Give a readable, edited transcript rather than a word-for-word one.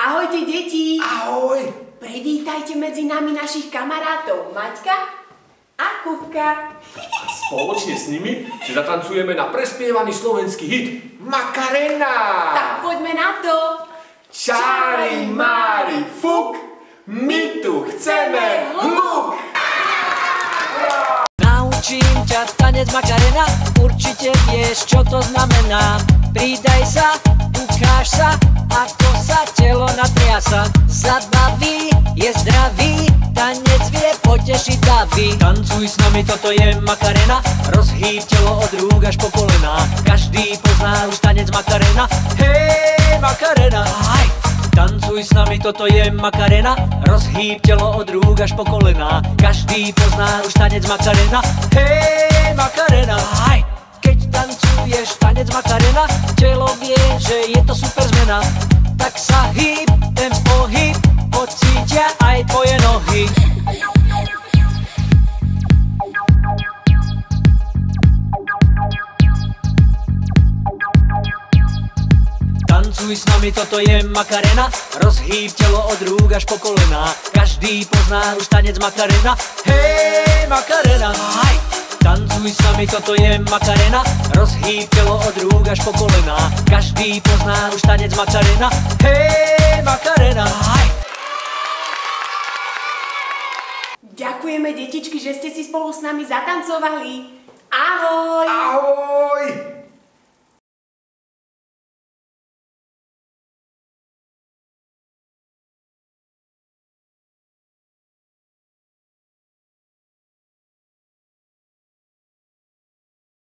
Ahojte, deti! Ahoj! Privítajte medzi nami našich kamarátov Maťka a Kupka. Spoločne s nimi si zatancujeme na prespievaný slovenský hit Makarena! Tak poďme na to! Čári, mári, fuk, my tu chceme hluk! Naučím ťa tanec Makarena, určite vieš, čo to znamená. Pridaj sa, ukáž sa, ako sa telo natriasa. Zabaví, je zdravý, tanec vie potešiť davy. Tancuj s nami, toto je Makarena, rozhýb telo od rúk až po kolená. Každý pozná už tanec Makarena, hej Makarena. Tancuj s nami, toto je Makarena, rozhýb telo od rúk až po kolená. Každý pozná už tanec Makarena, hej Makarena. Keď tancuješ tanec Makarena, telo vie, že je to super zmena. Tak sa hýb, ten pohyb pocítia aj tvoje nohy. Tancuj s nami, toto je Makarena, rozhýb telo od rúk až po kolená. Každý pozná už tanec Makarena, hej Makarena. Tancuj s nami, toto je Makarena, rozhýb telo od rúk až po kolená. Každý pozná už tanec Makarena, hej Makarena. Ďakujeme, detičky, že ste si spolu s nami zatancovali. Ahoj! Ahoj!